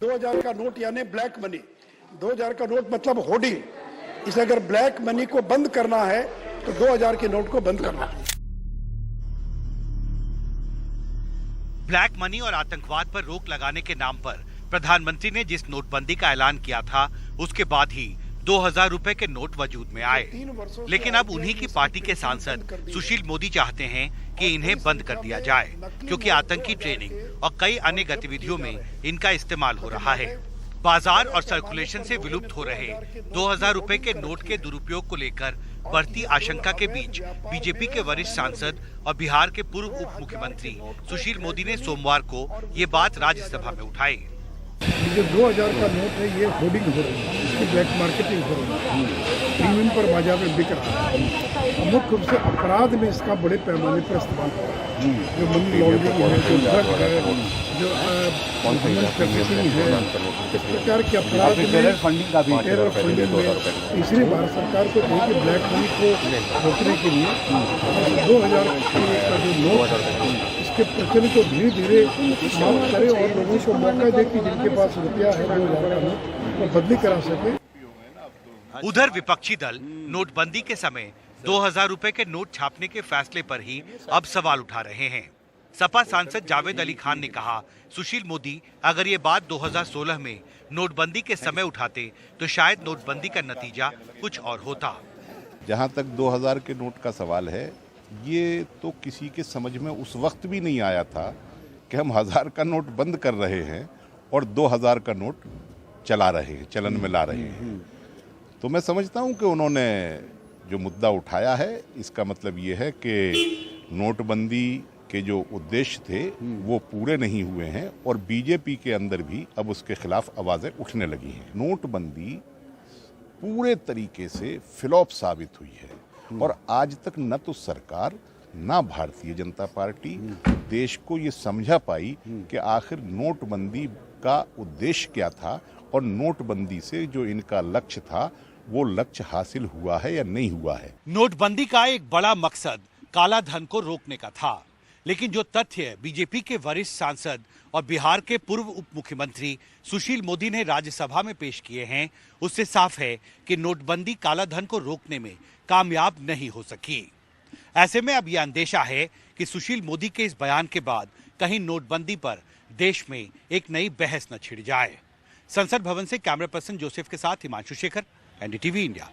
2000 का नोट यानी black money, 2000 का नोट मतलब होर्डिंग। इसे अगर ब्लैक मनी को बंद करना है तो 2000 के नोट को बंद करना है। ब्लैक मनी और आतंकवाद पर रोक लगाने के नाम पर प्रधानमंत्री ने जिस नोटबंदी का ऐलान किया था, उसके बाद ही 2000 रुपए के नोट वजूद में आए। लेकिन अब उन्हीं की पार्टी के सांसद सुशील मोदी चाहते हैं कि इन्हें बंद कर दिया जाए, क्योंकि आतंकी ट्रेनिंग और कई अन्य गतिविधियों में इनका इस्तेमाल हो रहा है। बाजार और सर्कुलेशन से विलुप्त हो रहे 2000 रुपए के नोट के दुरुपयोग को लेकर बढ़ती आशंका के बीच बीजेपी के वरिष्ठ सांसद और बिहार के पूर्व उप मुख्यमंत्री सुशील मोदी ने सोमवार को ये बात राज्यसभा में उठाई। जो 2000 का नोट है ये होर्डिंग हो रही है, इसकी ब्लैक मार्केटिंग हो रही है, प्रीमियम पर बाजार में बिक रहा है। मुख्य रूप से अपराध में इसका बड़े पैमाने पर इस्तेमाल हो रहा है। जो मनी लॉन्ड्रिंग है, जो ड्रग है, जो ट्रैफिकिंग है, इस प्रकार के अपराध में टेरर फंडिंग में तीसरी भारत सरकार को चाहिए कि ब्लैक मनी को रोकने के लिए 2000 का जो नोट है इसके प्रचलन को धीरे धीरे समाप्त करें और लोगों को मौका दे कि जिनके पास रुपया है 2000 का नोट वो बदली करा सके। उधर विपक्षी दल नोटबंदी के समय 2000 रुपए के नोट छापने के फैसले पर ही अब सवाल उठा रहे हैं। सपा सांसद जावेद अली खान ने कहा, सुशील मोदी अगर ये बात 2016 में नोटबंदी के समय उठाते तो शायद नोटबंदी का नतीजा कुछ और होता। जहां तक 2000 के नोट का सवाल है, ये तो किसी के समझ में उस वक्त भी नहीं आया था कि हम 1000 का नोट बंद कर रहे हैं और 2000 का नोट चला रहे हैं, चलन में ला रहे हैं। तो मैं समझता हूं कि उन्होंने जो मुद्दा उठाया है, इसका मतलब ये है कि नोटबंदी के जो उद्देश्य थे वो पूरे नहीं हुए हैं और बीजेपी के अंदर भी अब उसके खिलाफ आवाजें उठने लगी हैं। नोटबंदी पूरे तरीके से फ्लॉप साबित हुई है और आज तक न तो सरकार न भारतीय जनता पार्टी देश को ये समझा पाई कि आखिर नोटबंदी का उद्देश्य क्या था और नोटबंदी से जो इनका लक्ष्य था वो लक्ष्य हासिल हुआ है या नहीं हुआ है। नोटबंदी का एक बड़ा मकसद काला धन को रोकने का था, लेकिन जो तथ्य बीजेपी के वरिष्ठ सांसद और बिहार के पूर्व उप मुख्यमंत्री सुशील मोदी ने राज्यसभा में पेश किए हैं, उससे साफ है कि नोटबंदी काला धन को रोकने में कामयाब नहीं हो सकी। ऐसे में अब यह अंदेशा है कि सुशील मोदी के इस बयान के बाद कहीं नोटबंदी पर देश में एक नई बहस न छिड़ जाए। संसद भवन से कैमरा पर्सन जोसेफ के साथ हिमांशु शेखर, एनडीटीवी इंडिया।